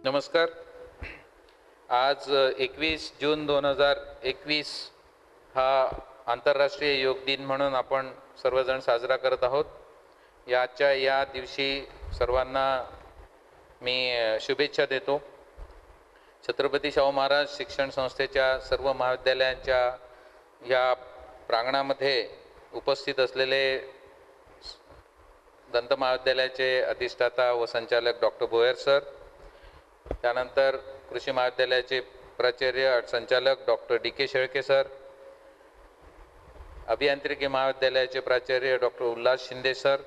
नमस्कार. आज 21 जून 2021 हा आंतरराष्ट्रीय योग दिन म्हणून आपण सर्वजण साजरा करत आहोत. या दिवशी सर्वांना मी शुभेच्छा देतो. छत्रपती शाहू महाराज शिक्षण संस्थेच्या सर्व महाविद्यालयांच्या या प्रांगणामध्ये उपस्थित असलेले दंत महाविद्यालयाचे अधिष्ठाता व संचालक डॉक्टर भोयर सर, त्यानंतर कृषी महाविद्यालयाचे प्राचार्य संचालक डॉक्टर डी.के. शेळके सर, अभियांत्रिकी महाविद्यालयाचे प्राचार्य डॉक्टर उल्हास शिंदे सर,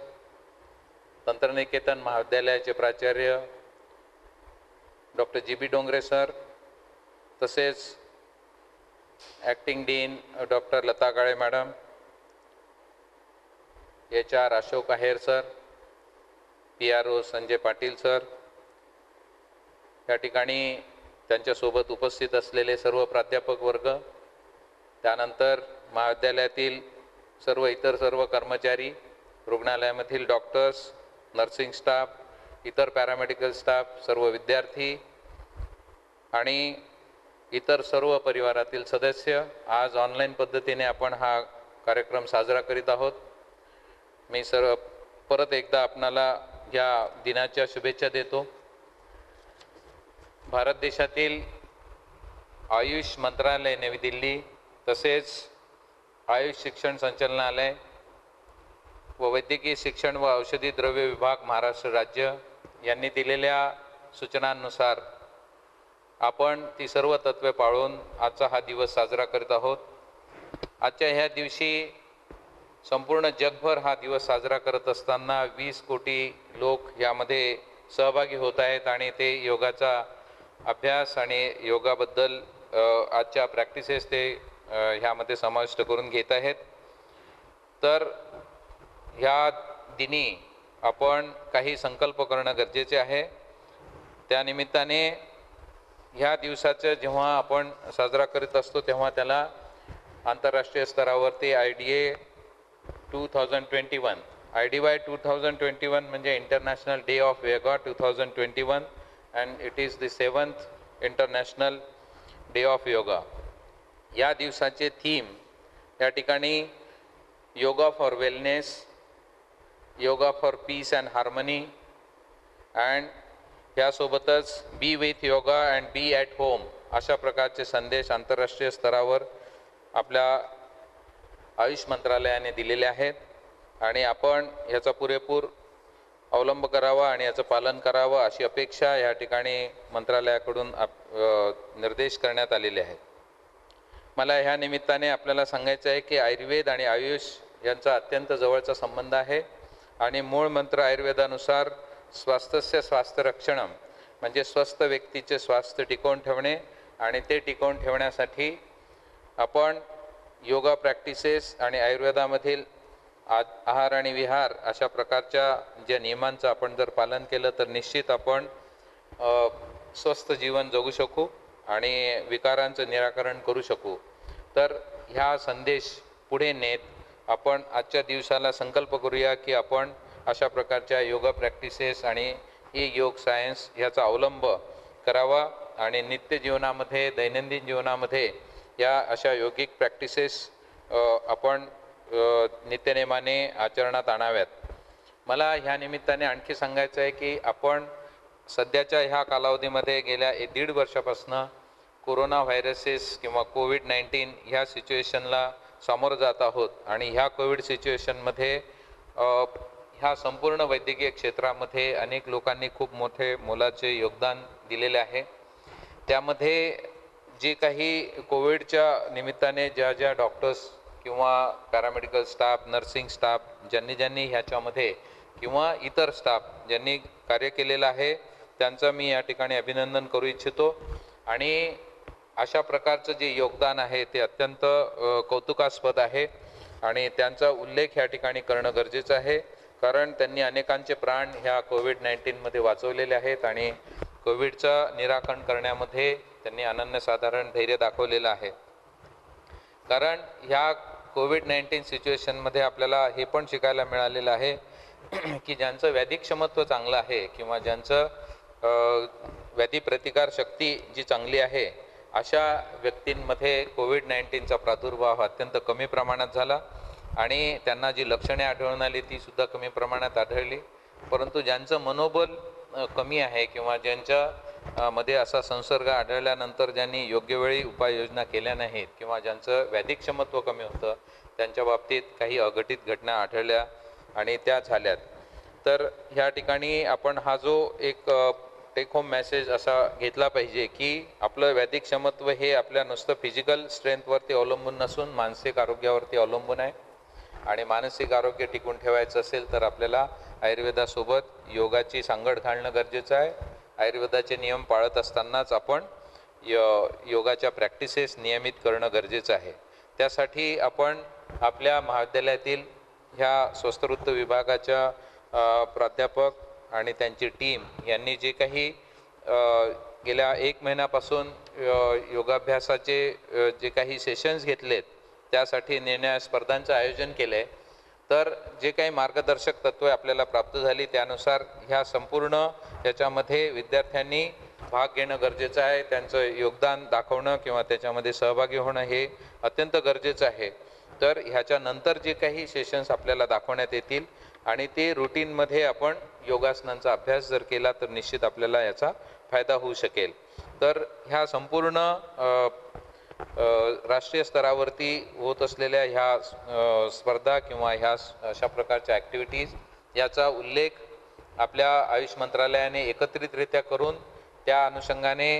तंत्रनिकेतन महाविद्यालयाचे प्राचार्य डॉक्टर जी.बी. डोंगरे सर, तसेच acting dean doctor Lata Kale madam, HR Ashok Aher sir, PRO Sanjay Patil sir, या ठिकाणी त्यांच्यासोबत उपस्थित असलेले सर्व प्राध्यापक वर्ग, त्यानंतर महाविद्यालयातील इतर सर्व कर्मचारी, रुग्णालयामधील डॉक्टर्स, नर्सिंग स्टाफ, इतर पॅरामेडिकल स्टाफ, सर्व विद्यार्थी आणि इतर सर्व परिवारातील सदस्य, आज ऑनलाईन पद्धतीने आपण हा कार्यक्रम साजरा करीत आहोत. मी परत एकदा आपणाला या दिनाच्या शुभेच्छा देतो. भारत देशातील आयुष मंत्रालय नवी दिल्ली, तसेच आयुष शिक्षण संचालनालय व वैद्यकीय शिक्षण व औषधी द्रव्य विभाग महाराष्ट्र राज्य यांनी दिलेल्या सूचनांनुसार आपण ती सर्व तत्त्वे पाळून आजचा हा दिवस साजरा करत आहोत. आजच्या ह्या दिवशी संपूर्ण जगभर हा दिवस साजरा करत असताना 20 कोटी लोक यामध्ये सहभागी होत आहेत आणि ते योगाचा अभ्यास आणि योगाबद्दल आजच्या प्रॅक्टिसेस ते ह्यामध्ये समाविष्ट करून घेत आहेत. तर ह्या दिनी आपण काही संकल्प करणं गरजेचे आहे. त्यानिमित्ताने ह्या दिवसाचं जेव्हा आपण साजरा करीत असतो तेव्हा त्याला आंतरराष्ट्रीय स्तरावरती IDY 2021 म्हणजे international day of yoga 2021 and it is the 7th international day of yoga. या दिवसाचे थीम या ठिकाणी yoga for wellness, yoga for peace and harmony and यासोबतच be with yoga and be at home अशा प्रकारचे संदेश आंतरराष्ट्रीय स्तरावर आपल्या आयुष मंत्रालयाने दिलेले आहेत आणि आपण याचा पुरेपूर अवलंब करावा आणि याचं पालन करावं अशी अपेक्षा या ठिकाणी मंत्रालयाकडून निर्देश करण्यात आलेले आहेत. मला ह्या निमित्ताने आपल्याला सांगायचं आहे की आयुर्वेद आणि आयुष यांचा अत्यंत जवळचा संबंध आहे आणि मूळ मंत्र आयुर्वेदानुसार स्वास्थ्यस्य स्वास्थ्य रक्षणम म्हणजे स्वस्थ व्यक्तीचे स्वास्थ्य टिकवून ठेवणे आणि ते टिकवून ठेवण्यासाठी आपण योगा प्रॅक्टिसेस आणि आयुर्वेदामधील आहार आणि विहार अशा प्रकारच्या ज्या नियमांचं आपण जर पालन केलं तर निश्चित आपण स्वस्थ जीवन जगू शकू आणि विकारांचं निराकरण करू शकू. तर ह्या संदेश पुढे नेत आपण आजच्या दिवसाला संकल्प करूया की आपण अशा प्रकारच्या योगा प्रॅक्टिसेस आणि योग सायन्स ह्याचा अवलंब करावा आणि नित्य जीवनामध्ये, दैनंदिन जीवनामध्ये या अशा योगिक प्रॅक्टिसेस आपण नित्यनेमाने आचरणात आणाव्यात. मला ह्या निमित्ताने आणखी सांगायचं आहे की आपण सध्याच्या ह्या कालावधीमध्ये गेल्या 1.5 वर्षापासून कोरोना व्हायरसेस किंवा COVID-19 ह्या सिच्युएशनला सामोरं जात आहोत आणि ह्या कोविड सिच्युएशनमध्ये ह्या संपूर्ण वैद्यकीय क्षेत्रामध्ये अनेक लोकांनी खूप मोलाचे योगदान दिलेले आहे. त्यामध्ये जे काही कोविडच्या निमित्ताने ज्या डॉक्टर्स किंवा पॅरामेडिकल स्टाफ, नर्सिंग स्टाफ ज्यांनी ह्याच्यामध्ये किंवा इतर स्टाफ ज्यांनी कार्य केलेलं आहे त्यांचं मी या ठिकाणी अभिनंदन करू इच्छितो आणि अशा प्रकारचं जे योगदान आहे ते अत्यंत कौतुकास्पद आहे आणि त्यांचा उल्लेख या ठिकाणी करणं गरजेचं आहे कारण त्यांनी अनेकांचे प्राण ह्या COVID-19 मध्ये वाचवलेले आहेत आणि कोविडचं निराकरण करण्यामध्ये त्यांनी अनन्यसाधारण धैर्य दाखवलेलं आहे. कारण ह्या COVID-19 सिच्युएशनमध्ये आपल्याला हे पण शिकायला मिळालेलं आहे की ज्यांचं व्याधी क्षमत्व चांगलं आहे किंवा ज्यांचं व्याधी प्रतिकार शक्ती जी चांगली आहे अशा व्यक्तींमध्ये कोविड-19चा प्रादुर्भाव अत्यंत कमी प्रमाणात झाला आणि त्यांना जी लक्षणे आढळून आली ती सुद्धा कमी प्रमाणात आढळली. परंतु ज्यांचं मनोबल कमी आहे किंवा ज्यांच्या मध्ये असा संसर्ग आढळल्यानंतर ज्यांनी योग्य वेळी उपाययोजना केल्या नाहीत किंवा ज्यांचं व्याधिक्षमत्व कमी होतं त्यांच्या बाबतीत काही अघटित घटना आढळल्या आणि त्या झाल्यात. तर ह्या ठिकाणी आपण हा जो एक टेक होम मेसेज असा घेतला पाहिजे की आपलं व्याधिक्षमत्व हे आपल्या नुसतं फिजिकल स्ट्रेंथवरती अवलंबून नसून मानसिक आरोग्यावरती अवलंबून आहे आणि मानसिक आरोग्य टिकून ठेवायचं असेल तर आपल्याला आयुर्वेदासोबत योगाची सांगड घालणं गरजेचं आहे. आयुर्वेदाचे नियम पाळत असतानाच आपण योगाच्या प्रॅक्टिसेस नियमित करणं गरजेचं आहे. त्यासाठी आपण आपल्या महाविद्यालयातील ह्या स्वस्थवृत्त विभागाच्या प्राध्यापक आणि त्यांची टीम यांनी जे काही गेल्या 1 महिन्यापासून योगाभ्यासाचे जे काही सेशन्स घेतलेत त्यासाठी निर्णय स्पर्धांचं आयोजन केलं आहे. तर जे काही मार्गदर्शक तत्त्वे आपल्याला प्राप्त झाली त्यानुसार ह्या संपूर्ण याच्यामध्ये विद्यार्थ्यांनी भाग घेणं गरजेचं आहे. त्यांचं योगदान दाखवणं किंवा त्याच्यामध्ये सहभागी होणं हे अत्यंत गरजेचं आहे. तर ह्याच्यानंतर जे काही सेशन्स आपल्याला दाखवण्यात येतील आणि ते रुटीनमध्ये आपण योगासनांचा अभ्यास जर केला तर निश्चित आपल्याला याचा फायदा होऊ शकेल. तर ह्या संपूर्ण राष्ट्रीय स्तरावरती होत असलेल्या ह्या स्पर्धा किंवा ह्या अशा प्रकारच्या ॲक्टिव्हिटीज याचा उल्लेख आपल्या आयुष मंत्रालयाने एकत्रितरित्या करून त्या अनुषंगाने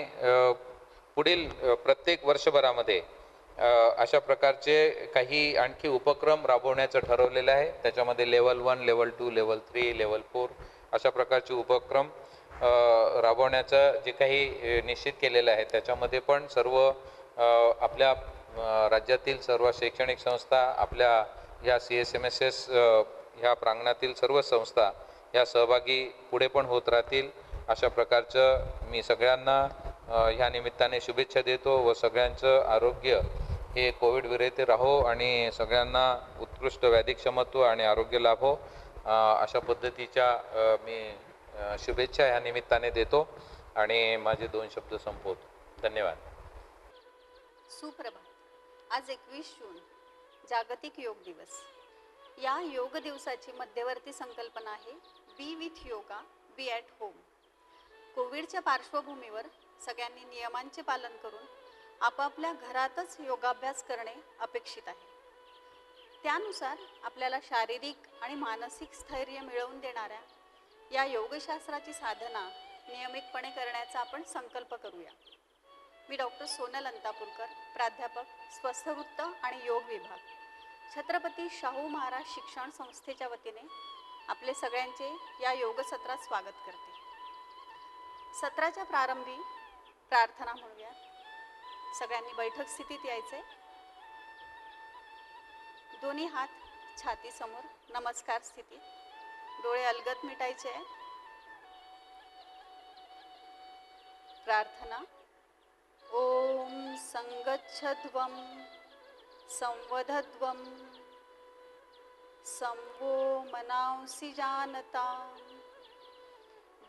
पुढील प्रत्येक वर्षभरामध्ये अशा प्रकारचे काही आणखी उपक्रम राबवण्याचं ठरवलेलं आहे. त्याच्यामध्ये लेवल 1, लेवल 2, लेवल 3, लेवल 4 अशा प्रकारचे उपक्रम राबवण्याचं जे काही निश्चित केलेलं आहे त्याच्यामध्ये पण सर्व आपल्या राज्यातील सर्व शैक्षणिक संस्था आपल्या ह्या CSMSS ह्या प्रांगणातील सर्व संस्था ह्या सहभागी पुढे पण होत राहतील. अशा प्रकारचं मी सगळ्यांना ह्या निमित्ताने शुभेच्छा देतो व सगळ्यांचं आरोग्य हे कोविड विरहित राहो आणि सगळ्यांना उत्कृष्ट व्याधिक्षमत्व आणि आरोग्य लाभो अशा पद्धतीच्या मी शुभेच्छा ह्या निमित्ताने देतो आणि माझे 2 शब्द संपवतो. धन्यवाद. सुप्रभात. आज 21 जून जागतिक योग दिवस. या योग दिवसाची मध्यवर्ती संकल्पना आहे be with yoga, be at home. कोविडच्या पार्श्वभूमीवर सगळ्यांनी नियमांचे पालन करून आपापल्या घरातच योगाभ्यास करणे अपेक्षित आहे. त्यानुसार आपल्याला शारीरिक आणि मानसिक स्थैर्य मिळवून देणाऱ्या या योगशास्त्राची साधना नियमितपणे करण्याचा आपण संकल्प करूया. मी डॉक्टर सोनल अंतापूरकर, प्राध्यापक स्वस्थवृत्त आणि योग विभाग, छत्रपती शाहू महाराज शिक्षण संस्थेच्या वतीने आपले सगळ्यांचे या योग सत्रात स्वागत करते. सत्राच्या प्रारंभी प्रार्थना म्हणूया. सगळ्यांनी बैठक स्थितीत यायचे. दोन्ही हात छाती समोर नमस्कार स्थितीत. डोळे अलगद मिटायचे. प्रार्थना. ओम संगच्छध्वं संवदध्वं संवो मनांसि जानता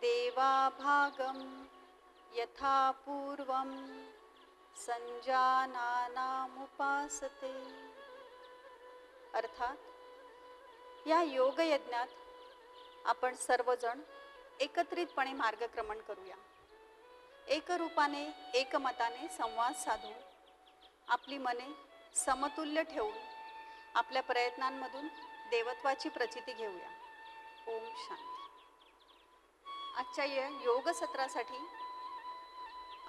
देवाभागं यथा पूर्वं संजानानामुपासते. अर्थात या योग यज्ञात आपण सर्वजण एकत्रितपणे मार्गक्रमण करूया. एकरूपाने एकमताने संवाद साधू आपली मने समतुल्य ठेवून आपल्या प्रयत्नांमधून देवत्वाची प्रचिती घेऊया. ओम शांती. आजच्या या योग सत्रासाठी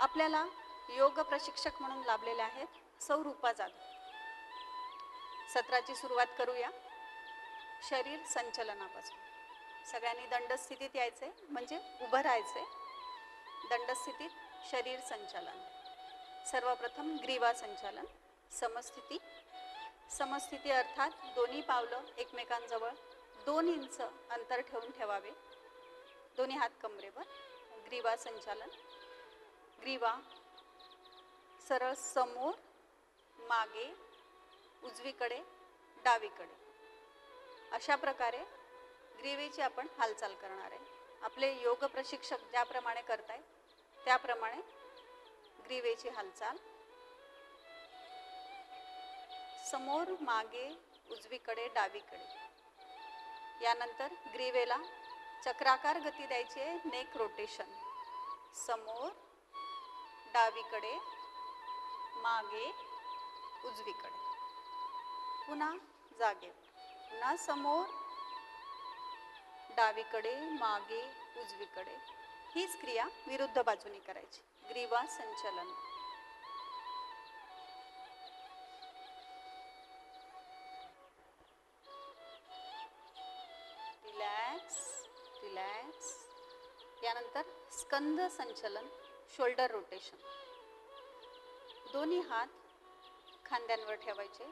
आपल्याला योग प्रशिक्षक म्हणून लाभलेले आहेत सौ रूपा जाधव. सत्राची सुरुवात करूया शरीर संचलनापासून. सगळ्यांनी दंडस्थितीत यायचे, म्हणजे उभं राहायचे. दंडस्थितीत शरीर संचालन. सर्वप्रथम ग्रीवा संचालन. समस्थिती. समस्थिती अर्थात दोन्ही पावलं एकमेकांजवळ 2 इंच अंतर ठेवून ठेवावे. दोन्ही हात कमरेवर. ग्रीवा संचालन. ग्रीवा सरळ समोर, मागे, उजवीकडे, डावीकडे अशा प्रकारे ग्रीवेची आपण हालचाल करणार आहे. आपले योग प्रशिक्षक ज्याप्रमाणे करताय त्याप्रमाणे ग्रीवेची हालचाल, समोर मागे उजवीकडे डावीकडे. यानंतर ग्रीवेला चक्राकार गती द्यायची आहे, नेक रोटेशन, समोर डावीकडे मागे उजवीकडे. पुन्हा जागेवर, पुन्हा समोर डावीकडे मागे उजवीकडे. हीच क्रिया विरुद्ध बाजूने करायची. ग्रीवा संचलन. Relax relax. यानंतर स्कंद संचलन, शोल्डर रोटेशन. दोन्ही हात खांद्यांवर ठेवायचे.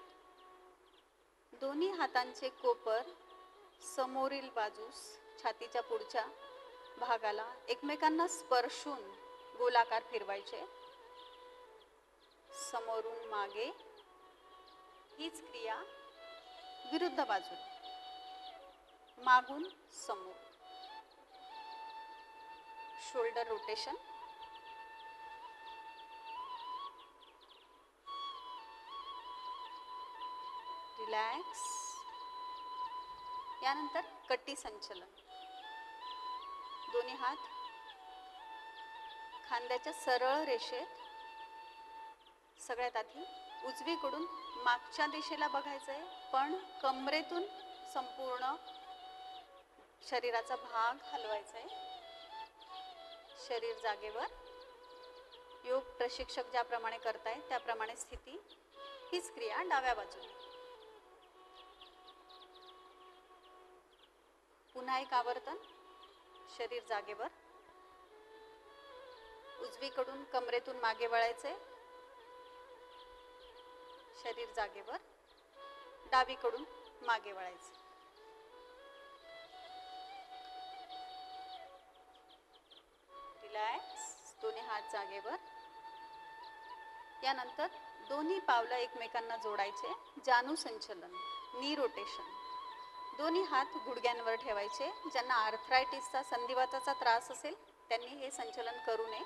दोन्ही हातांचे कोपर समोरील बाजूस छातीच्या पुढच्या भागाला एकमेकांना स्पर्शून गोलाकार फिरवायचे, समोरून मागे. हीच क्रिया विरुद्ध बाजूला, मागून समोर. Shoulder rotation. रिलॅक्स. यानंतर कटी संचलन. दोन्ही हात खांद्याच्या सरळ रेषेत. सगळ्यात आधी उजवीकडून मागच्या दिशेला बघायचंय, पण कमरेतून संपूर्ण शरीराचा भाग हलवायचा आहे. शरीर जागेवर. योग प्रशिक्षक ज्याप्रमाणे करतायत त्याप्रमाणे स्थिती. हीच क्रिया डाव्या बाजूने. पुन्हा एक आवर्तन. शरीर जागेवर. उजवीकडून कमरेतून मागे वळायचे. शरीर जागेवर. डावीकडून मागे वळायचे. रिलॅक्स. दोन्ही हात जागेवर. यानंतर दोन्ही पावलं एकमेकांना जोडायचे. जानू संचलन, नी रोटेशन. दोन्ही हात गुडघ्यांवर ठेवायचे. ज्यांना आर्थरायटिसचा, संधिवाताचा त्रास असेल त्यांनी हे संचलन करू नये.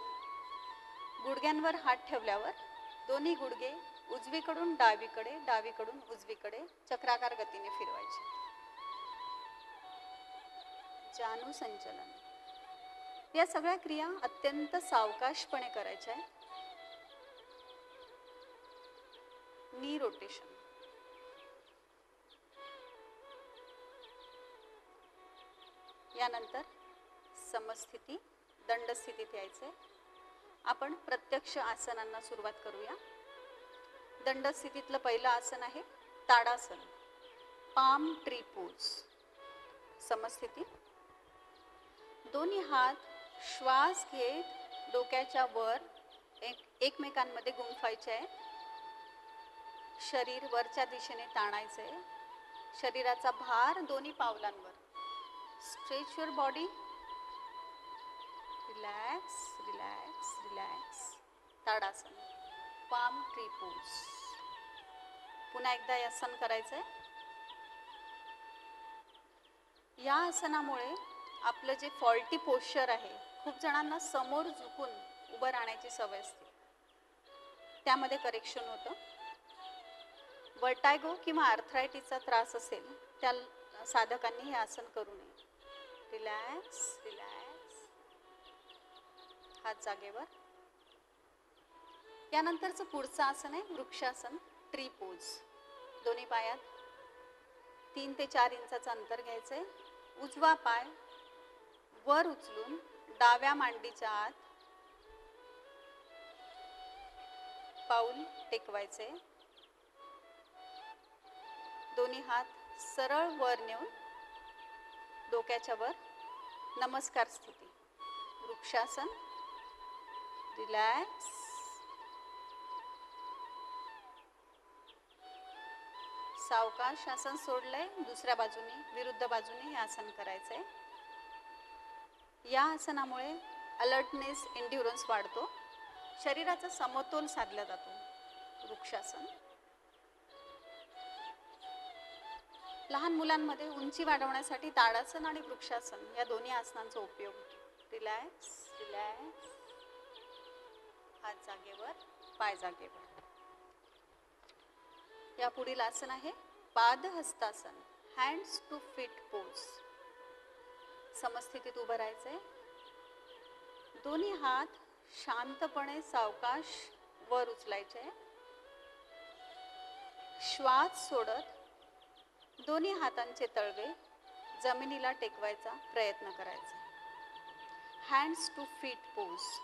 गुडघ्यांवर हात ठेवल्यावर दोन्ही गुडघे उजवीकडून डावीकडे, डावीकडून उजवीकडे चक्राकार गतीने फिरवायचे. जानू संचलन. या सगळ्या क्रिया अत्यंत सावकाशपणे करायच्या आहेत. नी रोटेशन. यानंतर समस्थिती, दंड स्थितीत यायचे. आपण प्रत्यक्ष आसनांना सुरुवात करूया. दंड स्थितीतलं पहिलं आसन आहे ताडासन, पाम ट्री पोज. समस्थिती. दोन्ही हात श्वास घेत डोक्याच्या वर एकमेकांमध्ये गुंफायचे आहे. शरीर वरच्या दिशेने ताणायचे. शरीराचा भार दोन्ही पावलांवर. Stretch your body. Relax relax relax. Tadasana, palm tree pose. पुन्हा एकदा हे आसन करायचंय. या आसनामुळे आपलं जे फॉल्टी पोश्चर आहे, खूप जणांना समोर झुकून उभं राहण्याची सवय असते, त्यामध्ये करेक्शन होतं. वर्टायगो किंवा आर्थरायटिसचा त्रास असेल त्या साधकांनी हे आसन करू नये. Relax relax. हात जागेवर. यानंतरचं पुढचं आसन आहे वृक्षासन, ट्री पोज. दोन्ही पायात 3 ते 4 इंचाचं अंतर घ्यायचंय. उजवा पाय वर उचलून डाव्या मांडीच्या आत पाऊल टेकवायचे. दोन्ही हात सरळ वर नेऊन डोक्याच्या वर नमस्कार स्थिती. वृक्षासन. रिलॅक्स. सावकाश आसन सोडलंय. दुसऱ्या बाजूने, विरुद्ध बाजूने हे आसन करायचंय. या आसनामुळे अलर्टनेस, एन्ड्युरन्स वाढतो. शरीराचा समतोल साधला जातो. वृक्षासन. लहान मुलांमध्ये उंची वाढवण्यासाठी ताडासन आणि वृक्षासन या दोन्ही आसनांचा उपयोग होतो. Relax relax. हात जागेवर, पाय जागेवर. या पुढील आसन आहे Padahastasana, hands to feet pose. समस्थितीत उभं राहायचंय. दोन्ही हात शांतपणे सावकाश वर उचलायचे. श्वास सोडत दोन्ही हातांचे तळवे जमिनीला टेकवायचा प्रयत्न करायचा. Hands to feet pose.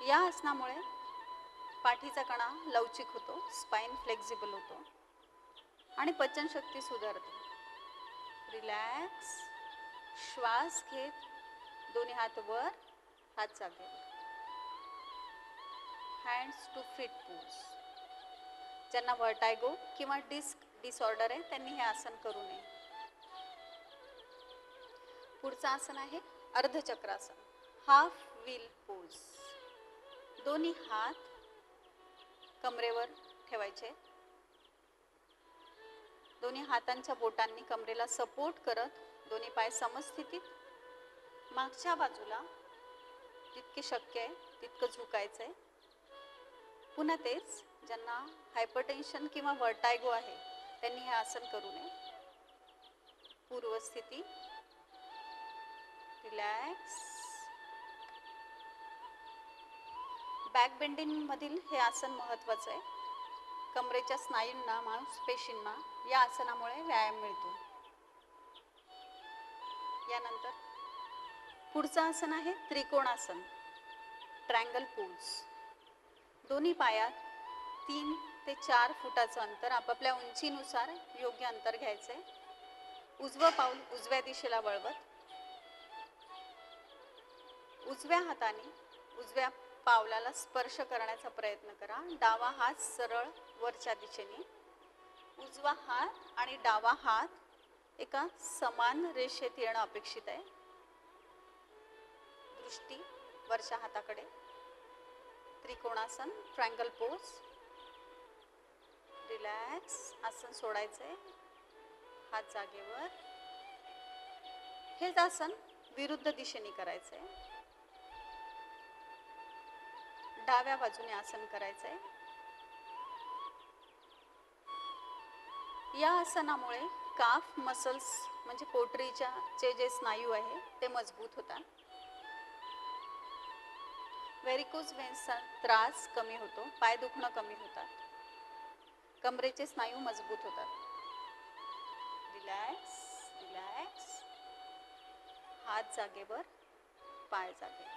या आसनामुळे पाठीचा कणा लवचिक होतो, स्पाइन फ्लेक्झिबल होतो आणि पचनशक्ती सुधारते. रिलॅक्स. श्वास घेत दोन्ही हात वर, हात जागेवर. Hands to fit pose. ज्यांना व्हर्टायगो किंवा डिसऑर्डर आहे त्यांनी हे आसन करू नये. पुढचं आसन आहे अर्धचक्रासन, हाफ व्हील पोज. दोन्ही हात कमरेवर ठेवायचे. दोन्ही हातांच्या बोटांनी कमरेला सपोर्ट करत दोन्ही पाय समस्थितीत, मागच्या बाजूला जितके शक्य आहे तितकं झुकायचंय. पुन्हा तेच. ज्यांना हायपरटेन्शन किंवा व्हर्टायगो आहे त्यांनी हे आसन करू नये. पूर्वस्थिती. रिलॅक्स. बॅक बेंडिंग मधील हे आसन महत्त्वाचं आहे. कमरेच्या स्नायूंना, मांसपेशींना या आसनामुळे व्यायाम मिळतो. यानंतर पुढचं आसन आहे त्रिकोणासन, ट्रायंगल पोज. दोन्ही पायात 3 ते 4 फुटाचं अंतर आपापल्या उंचीनुसार योग्य अंतर घ्यायचंय. उजवं पाऊल उजव्या दिशेला वळवत उजव्या हाताने उजव्या पावलाला स्पर्श करण्याचा प्रयत्न करा. डावा हात सरळ वरच्या दिशेने. उजवा हात आणि डावा हात एका समान रेषेत येणं अपेक्षित आहे. दृष्टी वरच्या हाताकडे. Trikonasana, triangle pose. रिलॅक्स. आसन सोडायचंय. हात जागेवर. हेच आसन विरुद्ध दिशेने करायचंय. डाव्या बाजूने आसन करायचंय. या आसनामुळे काफ मसल्स म्हणजे पोटरीचे जे स्नायू आहे ते मजबूत होतात. व्हेरिकोज व्हेन्सचा त्रास कमी होतो, पाय दुखणं कमी होतात, कमरेचे स्नायू मजबूत होतात. रिलॅक्स. रिलॅक्स. हात जागेवर, पाय जागेवर.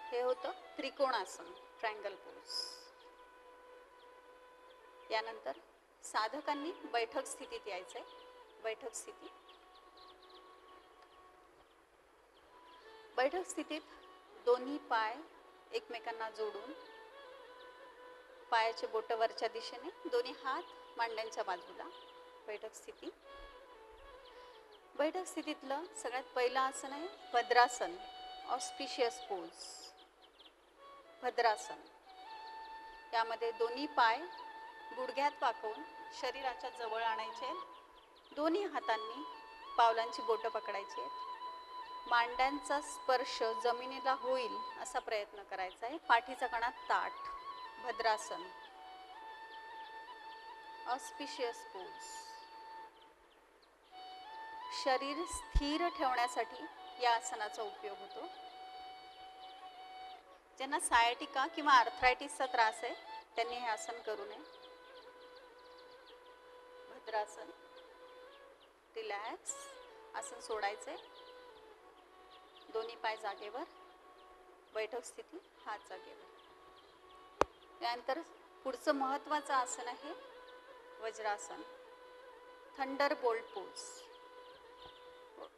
हे होतं त्रिकोणासन, ट्रायंगल पोज. यानंतर साधकांनी बैठक स्थितीत यायचंय. बैठक स्थिती. बैठक स्थितीत दोन्ही पाय एकमेकांना जोडून पायाचे बोट वरच्या दिशेने, दोन्ही हात मांड्यांच्या बाजूला. बैठक स्थिती. बैठक स्थितीतलं सगळ्यात पहिलं आसन आहे भद्रासन, ऑस्पिशियस पोज. भद्रासन. यामध्ये दोन्ही पाय गुडघ्यात वाकवून शरीराच्या जवळ आणायचे. दोन्ही हातांनी पावलांची बोटं पकडायची. मांड्यांचा स्पर्श जमिनीला होईल असा प्रयत्न करायचा आहे. पाठीचा कणा ताठ. भद्रासन, ऑस्पिशियस पोज. शरीर स्थिर ठेवण्यासाठी या आसनाचा उपयोग होतो. ज्यांना सायटिका किंवा आर्थरायटिसचा त्रास आहे त्यांनी हे आसन करू नये. भद्रासन. रिलॅक्स. आसन सोडायचंय. दोन्ही पाय जागेवर. बैठक स्थिती. हात जागेवर. त्यानंतर पुढचं महत्त्वाचं आसन आहे वज्रासन, थंडर बोल्ट पोज.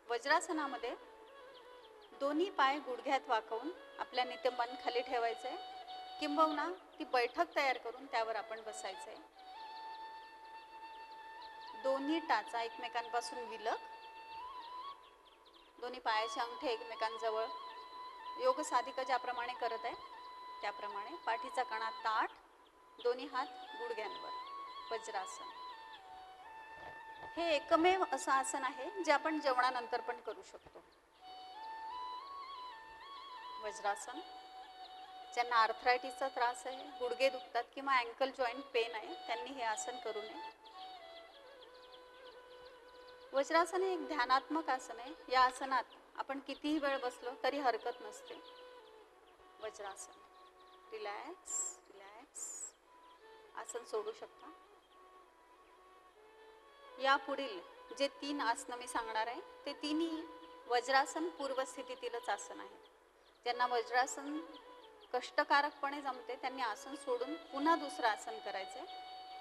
वज्रासनामध्ये दोन्ही पाय गुडघ्यात वाकवून आपल्या नितंबान खाली ठेवायचंय, किंबहुना ती बैठक तयार करून त्यावर आपण बसायचंय. दोन्ही टाचा एकमेकांपासून विलग. दोन्ही पायाचे अंगठे एकमेकांजवळ. योग साधिका ज्याप्रमाणे करत आहे त्याप्रमाणे. पाठीचा कणा ताठ. दोन्ही हात गुडघ्यांवर. वज्रासन. हे एकमेव असं आसन आहे जे आपण जेवणानंतर पण करू शकतो. वज्रासन. ज्यांना आर्थरायटिसचा त्रास आहे, गुडघे दुखतात किंवा अँकल जॉईंट पेन आहे, त्यांनी हे आसन करू नये. वज्रासन हे एक ध्यानात्मक आसन आहे. या आसनात आपण कितीही वेळ बसलो तरी हरकत नसते. वज्रासन. Relax relax. आसन सोडू शकता. या पुढील जे 3 आसनं मी सांगणार आहे ते तिन्ही वज्रासन पूर्व स्थितीतीलच आसन आहे. ज्यांना वज्रासन कष्टकारकपणे जमते त्यांनी आसन सोडून पुन्हा दुसरं आसन करायचं.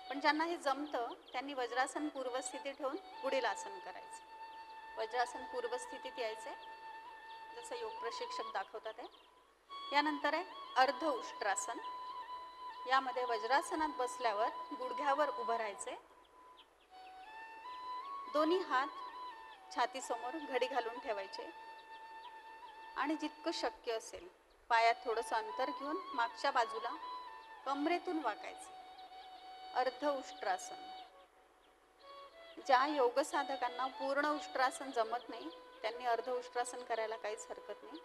पण ज्यांना हे जमतं त्यांनी वज्रासन पूर्व स्थिती ठेवून पुढील आसन करायचं. वज्रासन पूर्व स्थितीत यायचे जसं योग प्रशिक्षक दाखवतात आहे. यानंतर आहे अर्ध उष्ट्रासन. यामध्ये वज्रासनात बसल्यावर गुडघ्यावर उभं राहायचे. दोन्ही हात छातीसमोर घडी घालून ठेवायचे आणि जितकं शक्य असेल पायात थोडंसं अंतर घेऊन मागच्या बाजूला कमरेतून वाकायचे. अर्ध उष्ट्रासन. ज्या योग साधकांना पूर्ण उष्ट्रासन जमत नाही त्यांनी अर्ध उष्ट्रासन करायला काहीच हरकत नाही.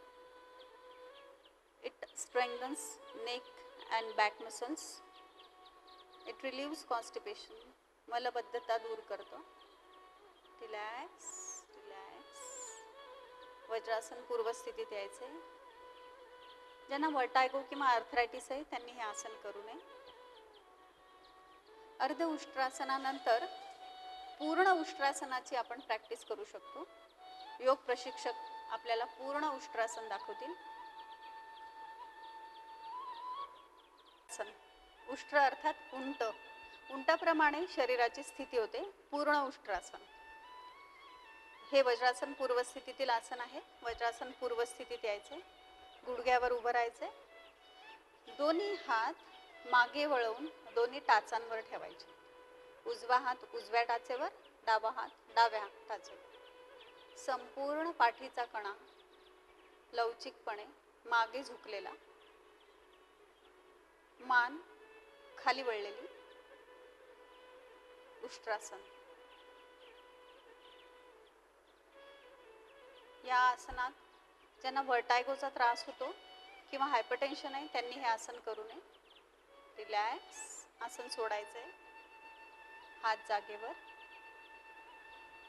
It strengthens neck and back muscles. It relieves constipation. मलबद्धता दूर करतो. Relax relax. वज्रासन पूर्व स्थितीत यायचे. ज्यांना वर्टायगो किंवा आर्थरायटिस आहे त्यांनी हे आसन करू नये. अर्ध उष्ट्रासनानंतर पूर्ण उष्ट्रासनाची आपण प्रॅक्टिस करू शकतो. योग प्रशिक्षक आपल्याला पूर्ण उष्ट्रासन दाखवतील. उष्ट्र अर्थात उंट. उंटाप्रमाणे शरीराची स्थिती होते. पूर्ण उष्ट्रासन. हे वज्रासन पूर्व स्थितीतील आसन आहे. वज्रासन पूर्व स्थितीत यायचे. गुडघ्यावर उभं राहायचे. दोन्ही हात मागे वळवून दोन्ही टाचांवर ठेवायचे. उजवा हात उजव्या टाचेवर, डावा हात डाव्या टाचेवर. संपूर्ण पाठीचा कणा लवचिकपणे मागे झुकलेला. मान खाली वळलेली. उष्ट्रासन. या आसनात ज्यांना वर्टायगोचा त्रास होतो किंवा हायपरटेन्शन आहे त्यांनी हे आसन करू नये. रिलॅक्स. आसन सोडायचे. हात जागेवर.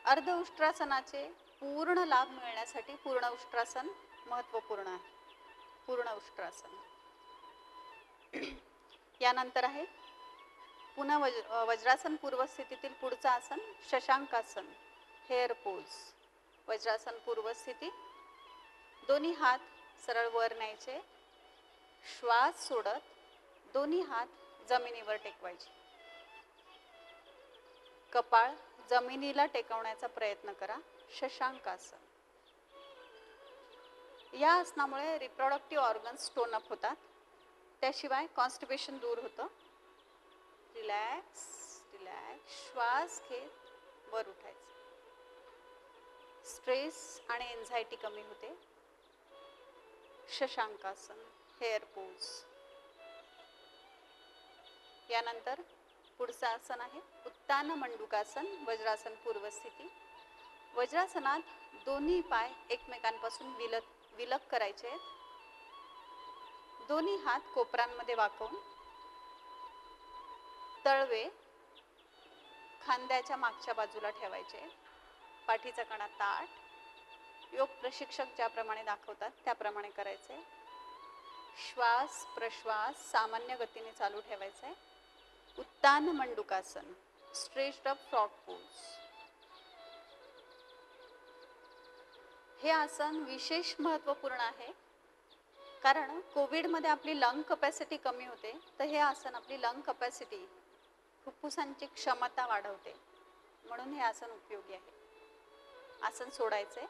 अर्ध उष्ट्रासनाचे पूर्ण लाभ मिळण्यासाठी पूर्ण उष्ट्रासन महत्त्वपूर्ण आहे. पूर्ण उष्ट्रासन. यानंतर आहे पुन्हा वज्रासन पूर्व स्थितीतील पुढचं आसन शशांकासन. Hare pose. वज्रासन पूर्व स्थिती. दोन्ही हात सरळ वर न्यायचे. श्वास सोडत दोन्ही हात जमिनीवर टेकवायचे. कपाळ जमिनीला टेकवण्याचा प्रयत्न करा. शशांकासन. या आसनामुळे रिप्रोडक्टिव्ह ऑर्गन्स टोन अप होतात. त्याशिवाय कॉन्स्टिपेशन दूर होतं. Relax relax. श्वास घेत वर उठायचं. स्ट्रेस आणि एन्झायटी कमी होते. शशांकासन. Hare pose. यानंतर पुढचं आसन आहे उत्तान मंडूकासन. वज्रासन पूर्व स्थिती. वज्रासनात दोन्ही पाय एकमेकांपासून विलग करायचे आहेत. दोन्ही हात कोपरांमध्ये वाकवून तळवे खांद्याच्या मागच्या बाजूला ठेवायचे. पाठीचा कणा ताठ. योग प्रशिक्षक ज्याप्रमाणे दाखवतात त्याप्रमाणे करायचे. श्वास प्रश्वास सामान्य गतीने चालू ठेवायचा आहे. उत्तान मंडूकासन. Stretched up frog pose. हे आसन विशेष महत्त्वपूर्ण आहे कारण कोविडमध्ये आपली लंग कपॅसिटी कमी होते. तर हे आसन आपली लंग कपॅसिटी फुफ्फुसांची क्षमता वाढवते. म्हणून हे आसन उपयोगी आहे. आसन सोडायचे.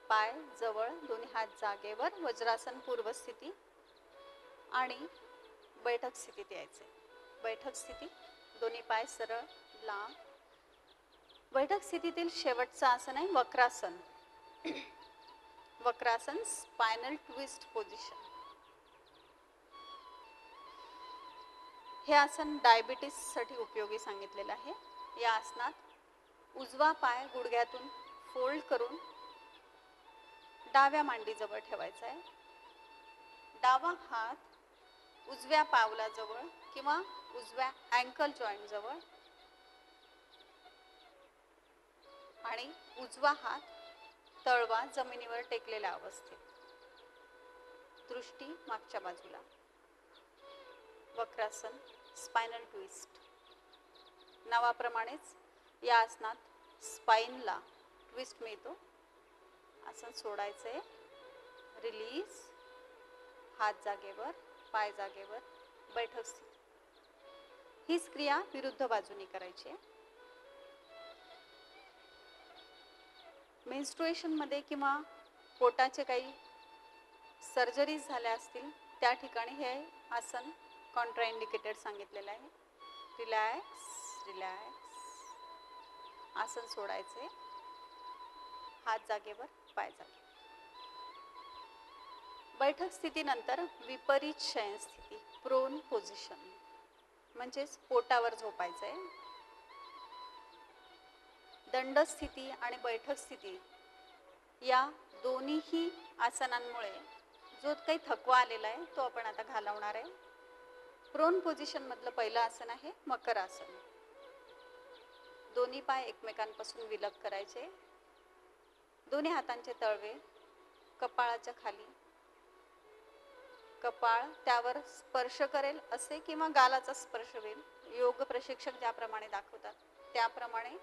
पाय जवळ. दोन्ही हात जागेवर. वज्रासन पूर्व स्थिती आणि बैठक स्थितीत यायचे. बैठक स्थिती. दोन्ही पाय सरळ लांब. बैठक स्थितीतील शेवटचं आसन आहे Vakrasana. Vakrasana spinal twist position. हे आसन डायबिटीससाठी उपयोगी सांगितलेलं आहे. या आसनात उजवा पाय गुडघ्यातून फोल्ड करून डाव्या मांडीजवळ ठेवायचा आहे. डावा हात उजव्या पावलाजवळ किंवा उजव्या अँकल जॉईंट जवळ आणि उजवा हात तळवा जमिनीवर टेकलेल्या अवस्थेत. दृष्टी मागच्या बाजूला. Vakrasana, spinal twist. नावाप्रमाणेच या आसनात स्पाइनला ट्विस्ट मिळतो. आसन सोडायचे. रिलीज. हात जागेवर, पाय जागेवर, बैठक स्थिती. हीच क्रिया विरुद्ध बाजूने करायची आहे. मेन्स्ट्रुएशन मध्ये किंवा पोटाचे काही सर्जरीज झाल्या असतील त्या ठिकाणी हे आसन कॉन्ट्राइंडिकेटेड सांगितलेलं आहे. Relax, relax. आसन सोडायचे. हात जागेवर, पाय जागेवर. बैठक स्थितीनंतर विपरीत शयन स्थिती, प्रोन पोझिशन, म्हणजेच पोटावर झोपायचंय. दंड स्थिती आणि बैठक स्थिती या दोन्हीही आसनांमुळे जो काही थकवा आलेला आहे तो आपण आता घालवणार आहे. प्रोन पोझिशन मधलं पहिलं आसन आहे मकर आसन. दोन्ही पाय एकमेकांपासून विलग करायचे. दोन्ही हातांचे तळवे कपाळाच्या खाली. कपाळ त्यावर स्पर्श करेल असे किंवा गालाचा स्पर्श होईल. योग प्रशिक्षक ज्याप्रमाणे दाखवतात त्याप्रमाणे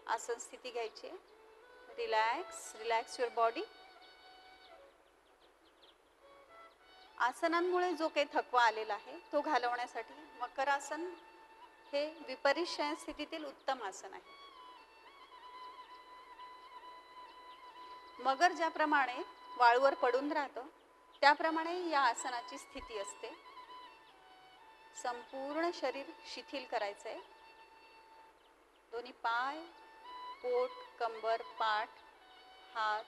आसन स्थिती घ्यायची. Relax, relax your body. आसनांमुळे जो काही थकवा आलेला आहे तो घालवण्यासाठी मकरासन हे विपरीत शयन स्थितीतील उत्तम आसन आहे. मगर ज्याप्रमाणे वाळूवर पडून राहतं त्याप्रमाणे या आसनाची स्थिती असते. संपूर्ण शरीर शिथिल करायचंय. दोन्ही पाय, पोट, कंबर, पाठ, हात.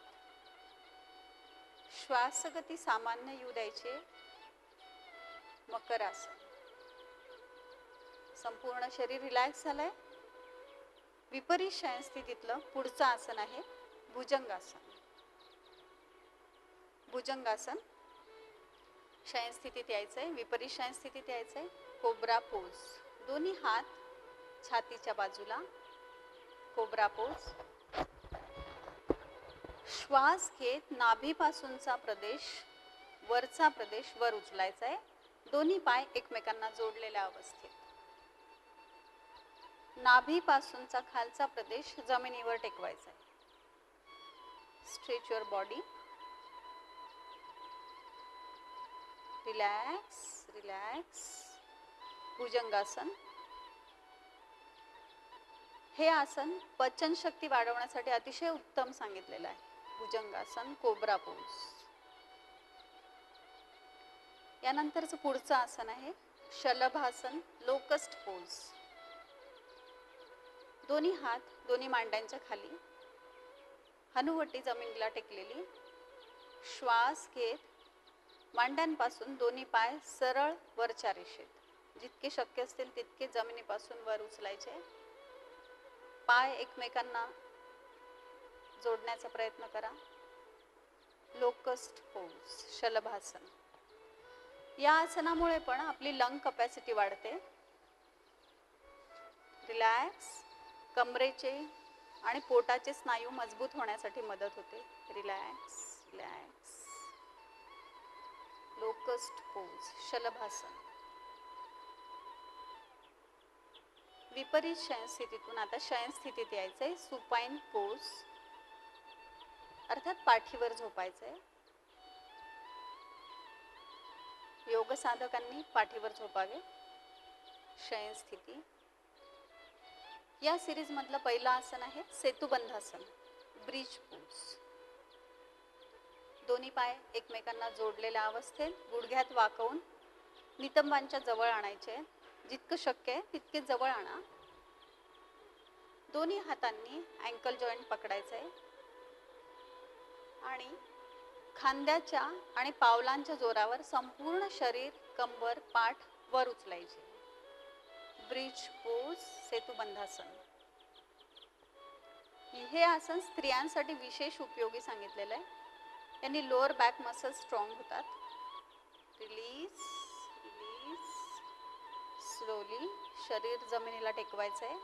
श्वासगती सामान्य येऊ द्यायचे. मकर आसन. संपूर्ण शरीर रिलॅक्स झालंय. विपरीत शयन स्थितीतलं पुढचं आसन आहे भुजंगासन. भुजंगासन शयन स्थितीत यायचंय. विपरीत शयन स्थितीत यायचंय. Cobra pose. दोन्ही हात छातीच्या बाजूला. Cobra pose. श्वास घेत नाभीपासूनचा प्रदेश, वरचा प्रदेश वर उचलायचा आहे. दोन्ही पाय एकमेकांना जोडलेल्या अवस्थेत. नाभीपासूनचा खालचा प्रदेश जमिनीवर टेकवायचा आहे. Stretch your body. Relax, relax. भुजंगासन. हे आसन पचन शक्ती वाढवण्यासाठी अतिशय उत्तम सांगितलेलं आहे. भुजंगासन, कोब्रा पोज. यानंतरचं पुढचं आसन आहे शलभासन, लोकस्ट पोज. दोन्ही हात दोन्ही मांड्यांच्या खाली. हनुवटी जमिनीला टेकलेली. श्वास घेत मांड्यांपासून दोन्ही पाय सरळ वरच्या रेषेत. जितके शक्य असतील तितके जमिनीपासून वर उचलायचे. पाय एकमेकांना जोडण्याचा प्रयत्न करा. लोकस्ट पोज, शलभासन. या आसनामुळे पण आपली लंग कपॅसिटी वाढते. रिलॅक्स. कमरेचे आणि पोटाचे स्नायू मजबूत होण्यासाठी मदत होते. Relax, relax. लोकस्ट पोज, शलभासन. विपरीत शयन स्थितीतून आता शयन स्थितीत यायचंय. सुपाईन पोज, अर्थात पाठीवर झोपायचंय. योग साधकांनी पाठीवर झोपावे. शयन स्थिती. या सिरीज मधलं पहिलं आसन आहे सेतुबंधासन, ब्रिज पोज. दोन्ही पाय एकमेकांना जोडलेल्या अवस्थेत गुडघ्यात वाकवून नितंबांच्या जवळ आणायचे. जितकं शक्य आहे तितके जवळ आणा. दोन्ही हातांनी अँकल जॉईंट पकडायचंय आणि खांद्याच्या आणि पावलांच्या जोरावर संपूर्ण शरीर, कंबर, पाठ वर उचलायचे. Bridge pose, Setu Bandhasana. हे आसन स्त्रियांसाठी विशेष उपयोगी सांगितलेलं आहे. यांनी लोअर बॅक मसल स्ट्रॉंग होतात. Release release. स्लोली शरीर जमिनीला टेकवायचं आहे.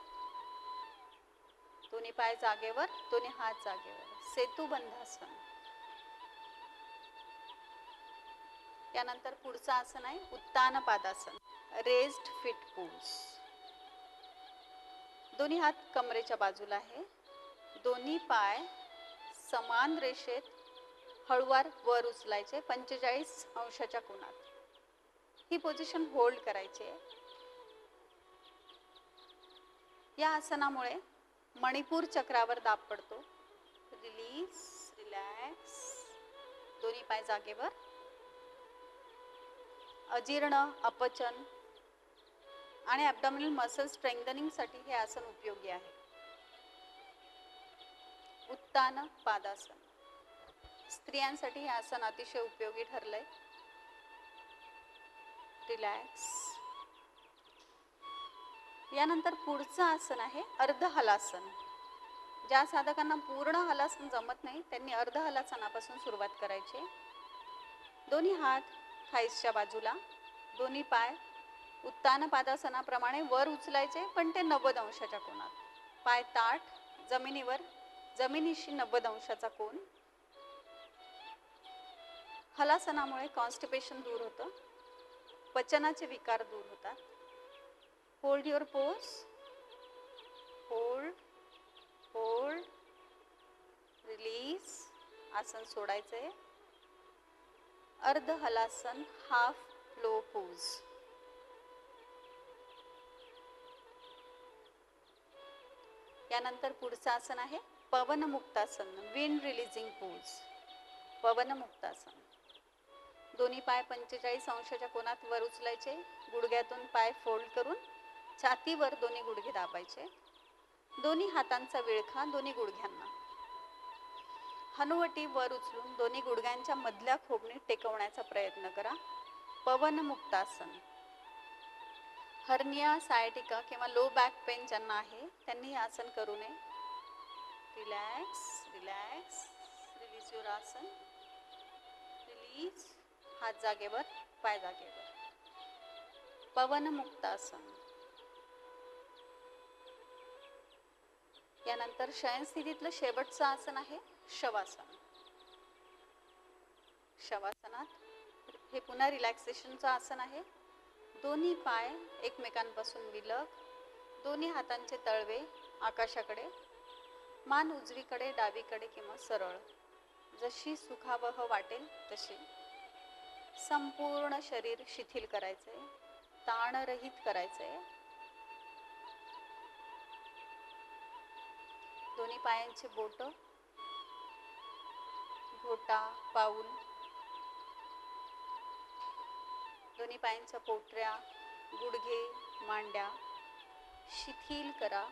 दोन्ही पाय जागेवर, दोन्ही हात जागेवर. सेतुबंधासन. यानंतर पुढचं आसन आहे उत्तान पादासन, रेज्ड फिट पोज. दोन्ही हात कमरेच्या बाजूला आहे. दोन्ही पाय समान रेषेत हळूवार वर उचलायचे 45 अंशाच्या कोनात. ही पोझिशन होल्ड करायची आहे. या आसनामुळे मणिपूर चक्रावर दाब पडतो. Release relax. दोन्ही पाय जागेवर. अजीर्ण, अपचन आणि ॲब्डॉमिनल मसल स्ट्रेंथनिंगसाठी हे आसन उपयोगी आहे. उत्तान पादासन. स्त्रियांसाठी हे आसन अतिशय उपयोगी ठरलंय. रिलॅक्स. यानंतर पुढचं आसन आहे अर्ध हलासन. ज्या साधकांना पूर्ण हलासन जमत नाही त्यांनी अर्ध हलासनापासून सुरुवात करायची. दोन्ही हात थाईसच्या बाजूला. दोन्ही पाय उत्तान पादासनाप्रमाणे वर उचलायचे पण ते 90 अंशाच्या कोनात. पाय ताठ जमिनीवर, जमिनीशी 90 अंशाचा कोन. हलासनामुळे कॉन्स्टिपेशन दूर होतं. पचनाचे विकार दूर होतात. Hold your pose. Hold hold. Release. आसन सोडायचंय. अर्ध हलासन, हाफ फ्लो पोज. यानंतर पुढचं आसन आहे पवन मुक्तासन, विंड रिलीजिंग पोज. पवन मुक्तासन. दोन्ही पाय 45 अंशाच्या कोनात वर उचलायचे. गुडघ्यातून पाय फोल्ड करून छातीवर दोन्ही गुडघे दाबायचे. दोन्ही हातांचा विळखा दोन्ही गुडघ्यांना. हनुवटी वर उचलून दोन्ही गुडघ्यांच्या मधल्या खोबणी टेकवण्याचा प्रयत्न करा. पवन मुक्तासन. हर्निया, सायटिका किंवा लो बॅक पेन ज्यांना आहे त्यांनी हे आसन करू नये. Relax relax. रिलीज युअर आसन. रिलीज. हात जागेवर, पाय जागेवर. पवन मुक्तासन. यानंतर शयन स्थितीतलं शेवटचं आसन आहे शवासन. शवासनात हे पुन्हा रिलॅक्सेशनचं आसन आहे. दोन्ही पाय एकमेकांपासून विलग. दोन्ही हातांचे तळवे आकाशाकडे. मान उजवीकडे, डावीकडे किंवा सरळ, जशी सुखावह वाटेल तशी. संपूर्ण शरीर शिथिल करायचंय, ताणरहित करायचंय. दोन्ही पायांचे बोट, घोटा, पाऊल, दोन्ही पायांच्या पोटऱ्या, गुडघे, मांड्या शिथिल करा,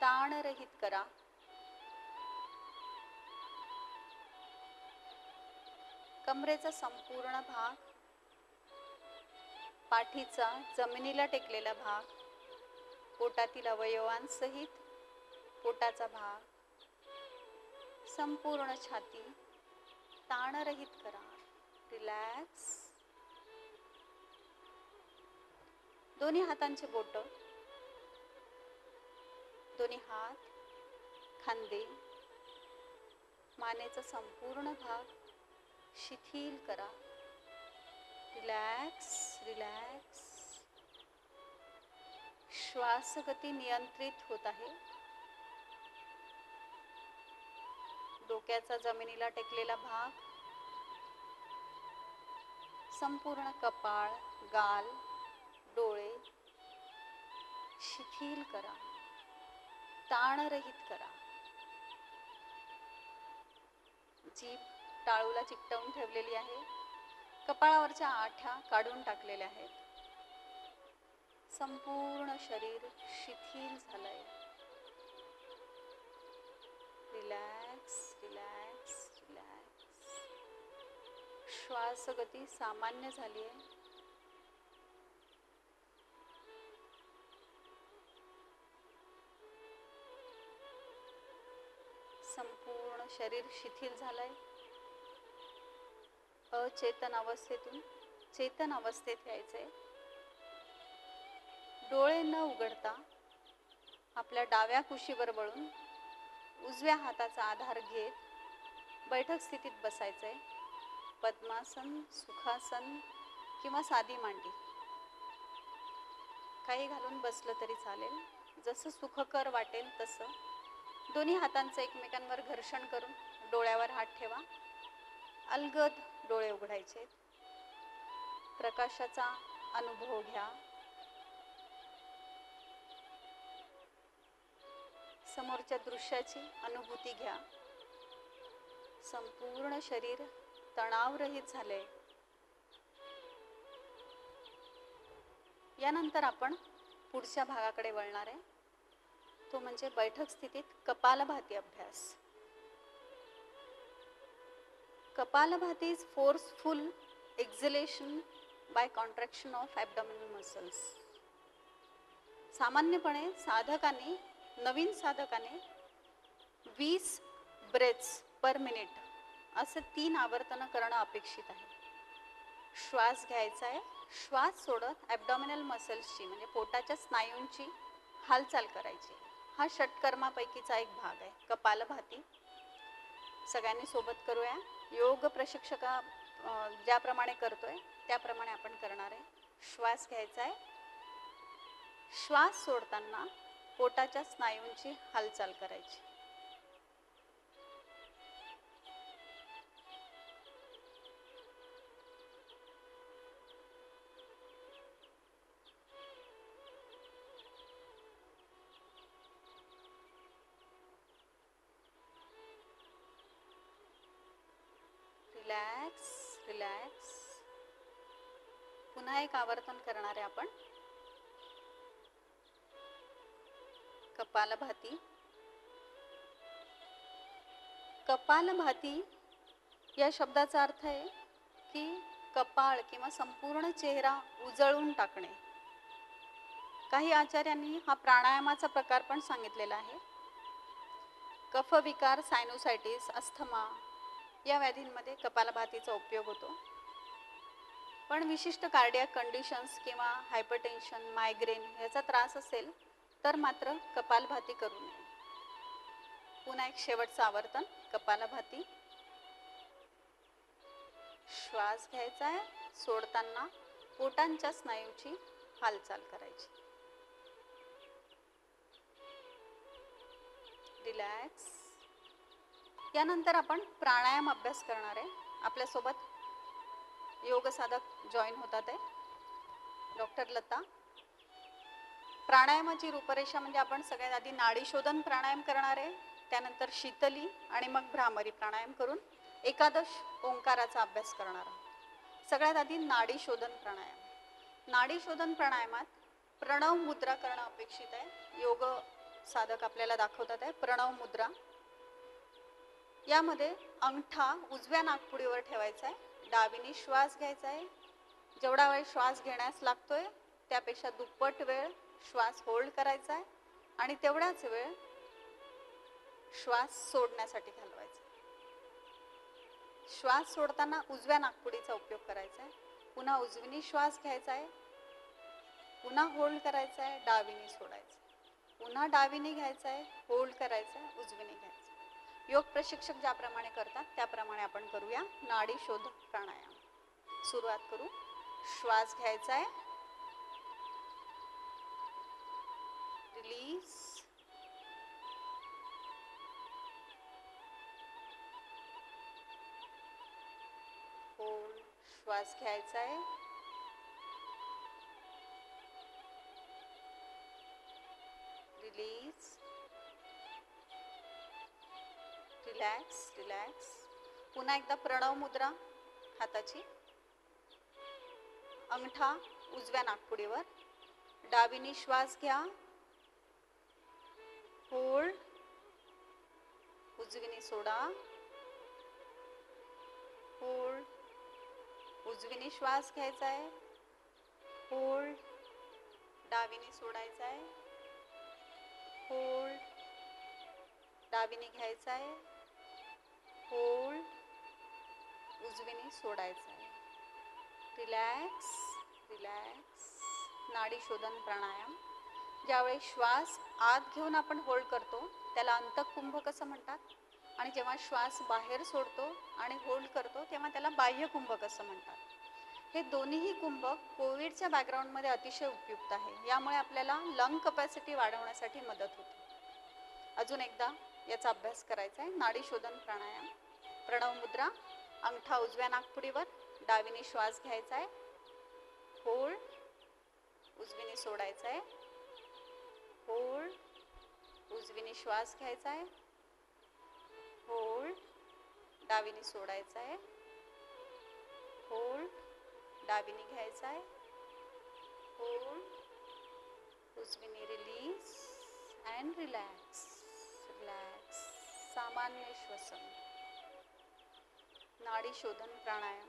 ताणरहित करा. कमरेचा संपूर्ण भाग, पाठीचा जमिनीला टेकलेला भाग, पोटातील अवयवांसहित पोटाचा भाग, संपूर्ण छाती ताणरहित करा. रिलॅक्स. दोन्ही हातांचे बोट, दोन्ही हात, खांदे, मानेचा संपूर्ण भाग शिथिल करा. Relax relax. श्वासगती नियंत्रित होत आहे. डोक्याचा जमिनीला टेकलेला भाग, संपूर्ण कपाळ, गाल, डोळे शिथिल करा, ताणरहित करा. जीभ टाळूला चिकटवून ठेवलेली आहे. कपाळावरच्या आठ्या काढून टाकलेल्या आहेत. संपूर्ण शरीर शिथिल झालंय. Relax relax relax. श्वासगती सामान्य झाली आहे. संपूर्ण शरीर शिथिल झालंय. अचेतन अवस्थेतून चेतन अवस्थेत यायचंय. डोळे न उघडता आपल्या डाव्या कुशीवर वळून उजव्या हाताचा आधार घेत बैठक स्थितीत बसायचंय. पद्मासन, सुखासन किंवा साधी मांडी काही घालून बसलं तरी चालेल. जसं सुखकर वाटेल तसं. दोन्ही हातांचं एकमेकांवर घर्षण करून डोळ्यावर हात ठेवा. अलगद डोळे उघडायचे. प्रकाशाचा अनुभव घ्या. समोरच्या दृश्याची अनुभूती घ्या. संपूर्ण शरीर तणावरहित झाले. यानंतर आपण पुढच्या भागाकडे वळणार आहे. तो म्हणजे बैठक स्थितीत कपालभाती अभ्यास. कपालभाती is forceful exhalation by contraction of abdominal muscles. सामान्यपणे नवीन साधकाने 20 ब्रेथ्स पर मिनिट असे 3 आवर्तनं करणं अपेक्षित आहे. श्वास घ्यायचा आहे. श्वास सोडत ॲब्डोमिनल मसल्सची म्हणजे पोटाच्या स्नायूंची हालचाल करायची. हा षटकर्मापैकीचा एक भाग आहे कपालभाती. सगळ्यांनी सोबत करूया. योग प्रशिक्षका ज्याप्रमाणे करतोय त्याप्रमाणे आपण करणार आहे. श्वास घ्यायचा आहे. श्वास सोडताना पोटाच्या स्नायूंची हालचाल करायची. Relax relax. पुन्हा एक आवर्तन करणार आहे आपण. कपालभाती. कपालभाती या शब्दाचा अर्थ आहे की कपाळ किंवा संपूर्ण चेहरा उजळून टाकणे. काही आचार्यांनी हा प्राणायामाचा प्रकार पण सांगितलेला आहे. कफविकार, सायनोसायटिस, अस्थमा या व्याधींमध्ये कपालभातीचा उपयोग होतो. पण विशिष्ट कार्डियक कंडिशन्स किंवा हायपरटेन्शन, मायग्रेन याचा त्रास असेल तर मात्र कपालभाती करू नये. पुन्हा एक शेवटचं आवर्तन कपालभाती. श्वास घ्यायचा आहे. सोडताना पोटांच्या स्नायूची हालचाल करायची. रिलॅक्स. यानंतर आपण प्राणायाम अभ्यास करणार आहे. आपल्यासोबत योग साधक जॉईन होतात आहे डॉक्टर लता. प्राणायामाची रूपरेषा म्हणजे आपण सगळ्यात आधी नाडी शोधन प्राणायाम करणार आहे. त्यानंतर शीतली आणि मग भ्रामरी प्राणायाम करून एकादश ओंकाराचा अभ्यास करणार आहोत. सगळ्यात आधी नाडी शोधन प्राणायाम. नाडी शोधन प्राणायामात प्रणव मुद्रा करणं अपेक्षित आहे. योग साधक आपल्याला दाखवतात आहे प्रणव मुद्रा. यामध्ये अंगठा उजव्या नाकपुडीवर ठेवायचा आहे. डावीने श्वास घ्यायचा आहे. जेवढा वेळ श्वास घेण्यास लागतोय त्यापेक्षा दुप्पट वेळ श्वास होल्ड करायचा आहे आणि तेवढाच वेळ श्वास सोडण्यासाठी घालवायचा. श्वास सोडताना उजव्या नाकपुडीचा उपयोग करायचा आहे. पुन्हा उजवीने श्वास घ्यायचा आहे. पुन्हा होल्ड करायचा आहे. डावीने सोडायचं. पुन्हा डावीने घ्यायचा आहे. होल्ड करायचं आहे. उजवीने घ्यायचं. योग प्रशिक्षक ज्याप्रमाणे करतात त्याप्रमाणे आपण करूया नाडी शोध प्राणायाम. सुरुवात करू. श्वास घ्यायचा आहे. रिलीज. होल्ड. श्वास घ्यायचा आहे. रिलीज. Relax relax. पुन्हा एकदा प्रणव मुद्रा हाताची. अंगठा उजव्या नाकपुडीवर. डावीने श्वास घ्या. होल्ड. उजवीने सोडा. होल्ड. उजवीने श्वास घ्यायचा आहे. होल्ड. डावीने सोडायचा आहे. होल्ड. डावीने घ्यायचा आहे. होल्ड, उजवीने सोडायचं आहे. Relax relax. नाडी शोधन प्राणायाम. ज्यावेळी श्वास आत घेऊन आपण होल्ड करतो त्याला अंतःकुंभ कसं म्हणतात, आणि जेव्हा श्वास बाहेर सोडतो आणि होल्ड करतो तेव्हा त्याला बाह्यकुंभ कसं म्हणतात. हे दोन्हीही कुंभ कोविडच्या बॅकग्राऊंडमध्ये अतिशय उपयुक्त आहे. यामुळे आपल्याला लंग कपॅसिटी वाढवण्यासाठी मदत होते. अजून एकदा याचा अभ्यास करायचा आहे. नाडी शोधन प्राणायाम. प्रणव मुद्रा. अंगठा उजव्या नाकपुडीवर, डावीने श्वास घ्यायचा आहे. होल्ड, उजवीने सोडायचा आहे. होल्ड, उजवीने श्वास घ्यायचा आहे. होल्ड, डावीने सोडायचा आहे. होल्ड, डावीने घ्यायचा आहे. होल्ड, उजवीने रिलीज अँड रिलॅक्स रिलॅक्स. सामान्य श्वसन. नाडी शोधन प्राणायाम.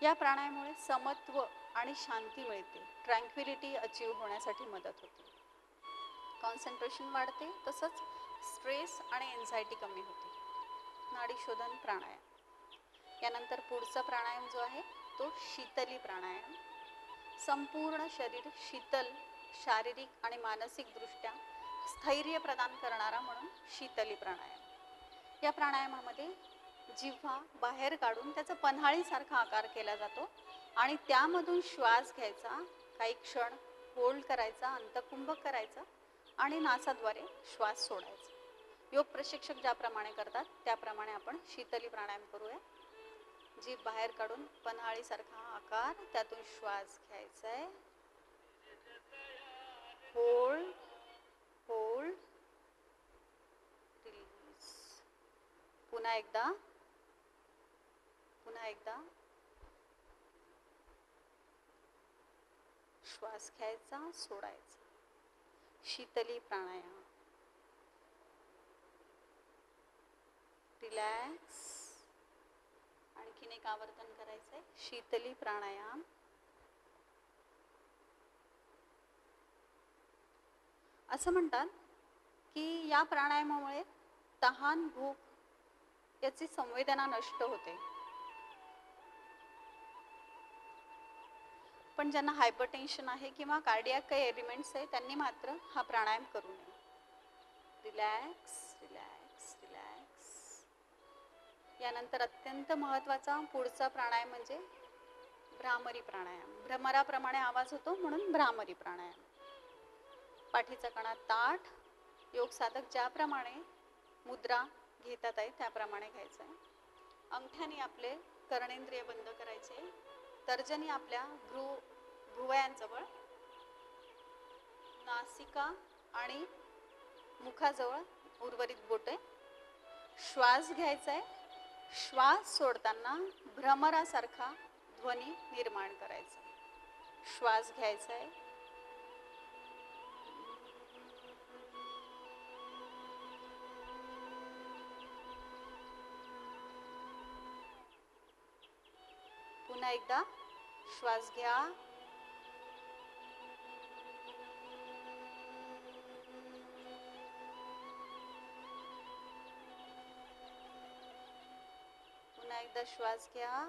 या प्राणायामामुळे समत्व आणि शांती मिळते. ट्रँक्विलिटी अचीव होण्यासाठी मदत होते. कॉन्सन्ट्रेशन वाढते, तसंच स्ट्रेस आणि एन्झायटी कमी होते. नाडी शोधन प्राणायाम. यानंतर पुढचा प्राणायाम जो आहे तो शीतली प्राणायाम. संपूर्ण शरीर शीतल, शारीरिक आणि मानसिकदृष्ट्या स्थैर्य प्रदान करणारा म्हणून शीतली प्राणायाम. या प्राणायामामध्ये जिव्हा बाहेर काढून त्याचा पन्हाळीसारखा आकार केला जातो आणि त्यामधून श्वास घ्यायचा, काही क्षण होल्ड करायचा, अंतकुंभ करायचा आणि नासाद्वारे श्वास सोडायचा. योग प्रशिक्षक ज्याप्रमाणे करतात त्याप्रमाणे आपण शीतली प्राणायाम करूया. जीभ बाहेर काढून पन्हाळीसारखा आकार, त्यातून श्वास घ्यायचा आहे. Hold hold release. पुन्हा एकदा श्वास घ्यायचा, सोडायचा. शीतली प्राणायाम. रिलॅक्स. आणखीन एक आवर्तन करायचं आहे. शीतली प्राणायाम. असं म्हणतात की या प्राणायामामुळे तहान, भूक याची संवेदना नष्ट होते. पण ज्यांना हायपरटेन्शन आहे किंवा कार्डियाक काही एलिमेंट्स आहे त्यांनी मात्र हा प्राणायाम करू नये. Relax relax relax. यानंतर अत्यंत महत्त्वाचा पुढचा प्राणायाम म्हणजे भ्रामरी प्राणायाम. भ्रमराप्रमाणे आवाज होतो म्हणून भ्रामरी प्राणायाम. पाठीचा कणा ताठ. योग साधक ज्याप्रमाणे मुद्रा घेतात आहे त्याप्रमाणे घ्यायचं आहे. अंगठ्याने आपले कर्णेंद्रिय बंद करायचे. तर्जनी आपल्या भुवयांजवळ, नासिका आणि मुखाजवळ उर्वरित बोटे. श्वास घ्यायचा आहे. श्वास सोडताना भ्रमरासारखा ध्वनी निर्माण करायचा. श्वास घ्यायचा आहे. पुन्हा एकदा श्वास घ्या. पुन्हा एकदा श्वास घ्या.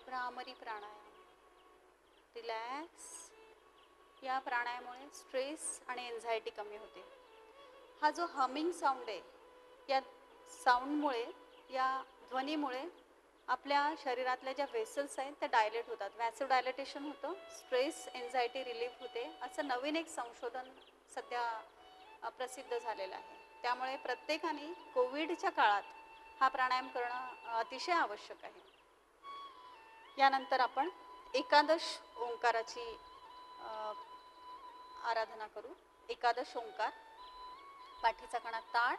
भ्रामरी प्राणायाम. रिलॅक्स. या प्राणायामामुळे स्ट्रेस आणि एन्झायटी कमी होते. हा जो हमिंग साऊंड आहे, या साऊंडमुळे, या ध्वनीमुळे आपल्या शरीरातल्या ज्या व्हेसल्स आहेत त्या डायलेट होतात. व्हॅसो डायलेटेशन होतं, स्ट्रेस एन्झायटी रिलीफ होते. असं नवीन एक संशोधन सध्या प्रसिद्ध झालेलं आहे. त्यामुळे प्रत्येकाने कोविडच्या काळात हा प्राणायाम करणं अतिशय आवश्यक आहे. यानंतर आपण एकादश ओंकाराची आराधना करू. एकादश ओंकार. पाठीचा कणा ताठ.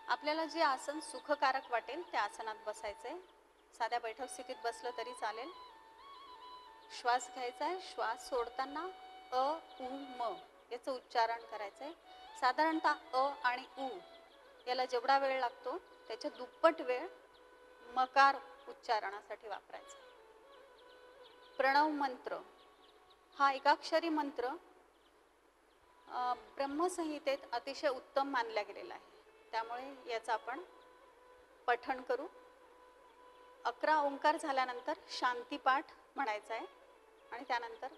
आपल्याला जे आसन सुखकारक वाटेल त्या आसनात बसायचंय. साध्या बैठक स्थितीत बसलं तरी चालेल. श्वास घ्यायचा आहे. श्वास सोडताना अ उ म याचं उच्चारण करायचंय. साधारणतः अ आणि उ याला जेवढा वेळ लागतो त्याच्या दुप्पट वेळ मकार उच्चारणासाठी वापरायचा. प्रणव मंत्र हा एकाक्षरी मंत्र ब्रह्मसंहितेत अतिशय उत्तम मानला गेलेला आहे. त्यामुळे याचं आपण पठण करू. 11 ओंकार झाल्यानंतर शांतीपाठ म्हणायचा आहे आणि त्यानंतर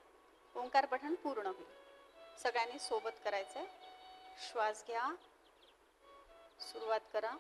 ओंकार पठण पूर्ण होईल. सगळ्यांनी सोबत करायचं आहे. श्वास घ्या, सुरुवात करा.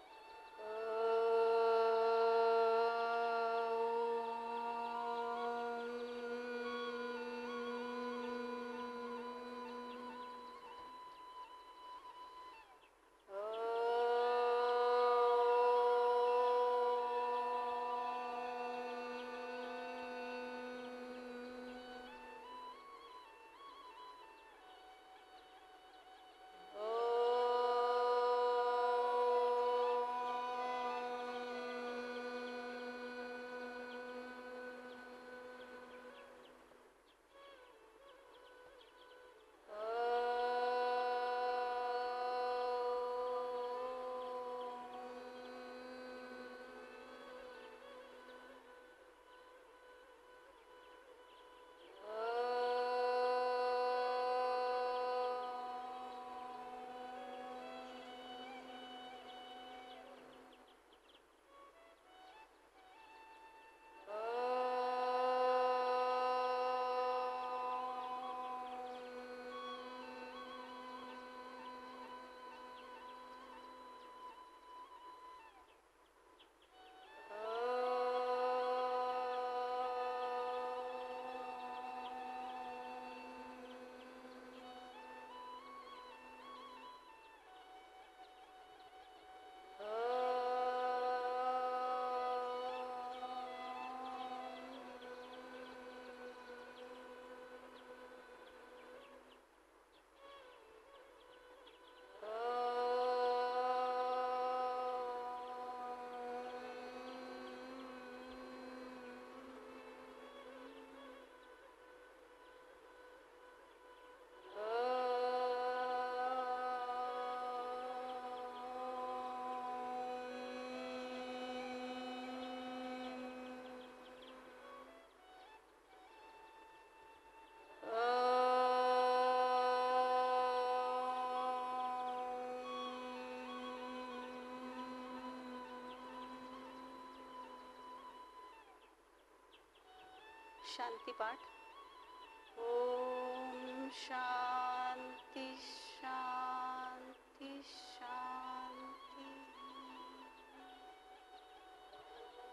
शांतीपाठ. ओम शांती शांती शांती.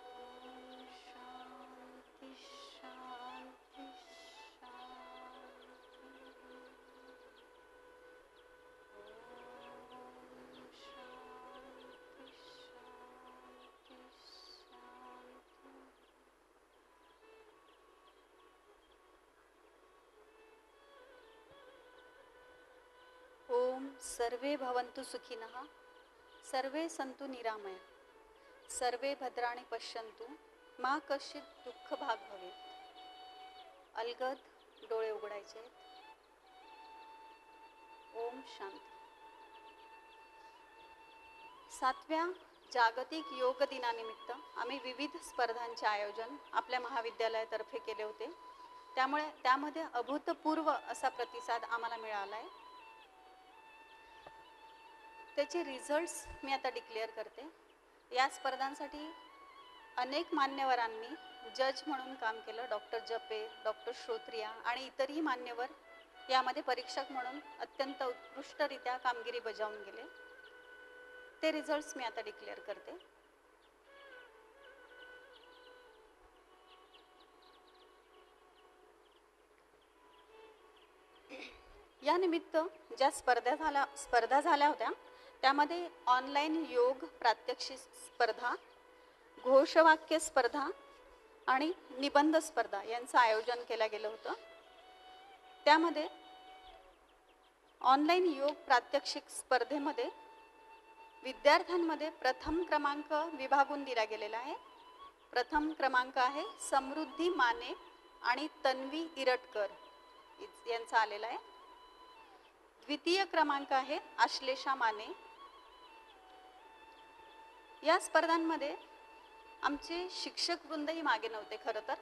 ओम शांती शांती शांती. ओम शांती शांती शांती. ओम सर्वे भवन्तु सुखिनः, सर्वे सन्तु निरामया, सर्वे भद्राणि पश्यन्तु, मा कश्चित् दुःख भाग भवेत्. अलगद डोळे उघडायचे आहेत. ओम शांती. 7व्या जागतिक योग दिनानिमित्त आम्ही विविध स्पर्धांचे आयोजन आपल्या महाविद्यालयातर्फे केले होते. त्यामध्ये अभूतपूर्व असा प्रतिसाद आम्हाला मिळाला आहे. त्याचे रिझल्ट्स मी आता डिक्लेअर करते. या स्पर्धांसाठी अनेक मान्यवरांनी जज म्हणून काम केलं. डॉक्टर जपे, डॉक्टर श्रोत्रिया आणि इतरही मान्यवर यामध्ये परीक्षक म्हणून अत्यंत उत्कृष्टरित्या कामगिरी बजावून गेले. ते रिझल्ट्स मी आता डिक्लेअर करते. या निमित्त ज्या स्पर्धा झाल्या होत्या त्यामध्ये ऑनलाईन योग प्रात्यक्षिक स्पर्धा, घोषवाक्य स्पर्धा आणि निबंध स्पर्धा यांचं आयोजन केलं गेलं होतं. त्यामध्ये ऑनलाईन योग प्रात्यक्षिक स्पर्धेमध्ये विद्यार्थ्यांमध्ये प्रथम क्रमांक विभागून दिला गेलेला आहे. प्रथम क्रमांक आहे समृद्धी माने आणि तन्वी इरटकर यांचा आलेला आहे. द्वितीय क्रमांक आहे आश्लेषा माने. या स्पर्धांमध्ये आमचे शिक्षक वृंदही मागे नव्हते. खरं तर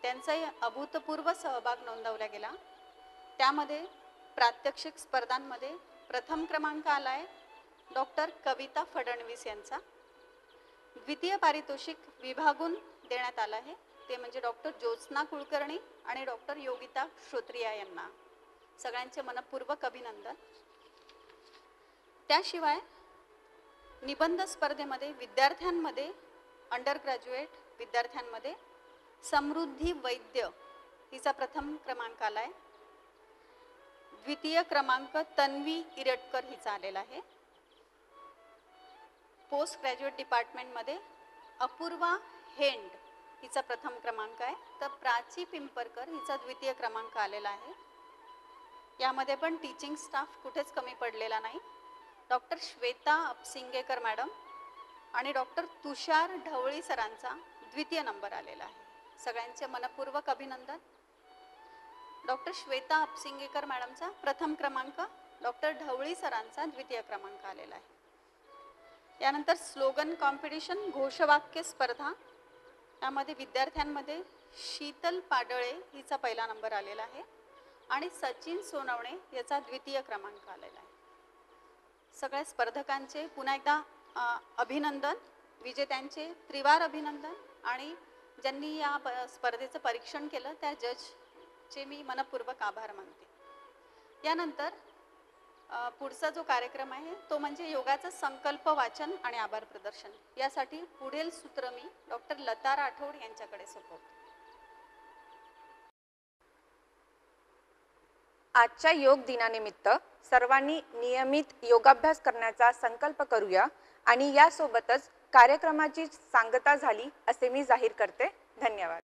त्यांचाही अभूतपूर्व सहभाग नोंदवला गेला. त्यामध्ये प्रात्यक्षिक स्पर्धांमध्ये प्रथम क्रमांक आलाय डॉक्टर कविता फडणवीस यांचा. द्वितीय पारितोषिक विभागून देण्यात आलं आहे, ते म्हणजे डॉक्टर ज्योत्स्ना कुलकर्णी आणि डॉक्टर योगिता श्रोत्रिया यांना. सगळ्यांचे मनपूर्वक अभिनंदन. त्याशिवाय निबंध स्पर्धेमध्ये विद्यार्थ्यांमध्ये अंडर ग्रॅज्युएट विद्यार्थ्यांमध्ये समृद्धी वैद्य हिचा प्रथम क्रमांक आलाय. द्वितीय क्रमांक तन्वी इरटकर हिचा आलेला आहे. पोस्ट ग्रॅज्युएट डिपार्टमेंटमध्ये अपूर्वा हेंड हिचा प्रथम क्रमांक आहे, तर प्राची पिंपरकर हिचा द्वितीय क्रमांक आलेला आहे. यामध्ये पण टीचिंग स्टाफ कुठेच कमी पडलेला नाही. डॉक्टर श्वेता अपसिंगेकर मॅडम आणि डॉक्टर तुषार ढवळी सरांचा द्वितीय नंबर आलेला आहे. सगळ्यांचे मनपूर्वक अभिनंदन. डॉक्टर श्वेता अपसिंगेकर मॅडमचा प्रथम क्रमांक, डॉक्टर ढवळी सरांचा द्वितीय क्रमांक आलेला आहे. यानंतर स्लोगन कॉम्पिटिशन घोषवाक्य स्पर्धा, यामध्ये विद्यार्थ्यांमध्ये शीतल पाडळे हिचा पहिला नंबर आलेला आहे आणि सचिन सोनवणे याचा द्वितीय क्रमांक आलेला आहे. सगळ्या स्पर्धकांचे पुन्हा एकदा अभिनंदन, विजेत्यांचे त्रिवार अभिनंदन आणि ज्यांनी या स्पर्धेचं परीक्षण केलं त्या जजचे मी मनपूर्वक आभार मानते. यानंतर पुढचा जो कार्यक्रम आहे तो म्हणजे योगाचं संकल्प वाचन आणि आभार प्रदर्शन. यासाठी पुढील सूत्र मी डॉक्टर लता राठोड यांच्याकडे सोपवते. आजच्या योग दिनानिमित्त सर्वांनी नियमित योगाभ्यास करण्याचा संकल्प करूया आणि यासोबतच कार्यक्रमाची सांगता झाली असे मी जाहीर करते. धन्यवाद.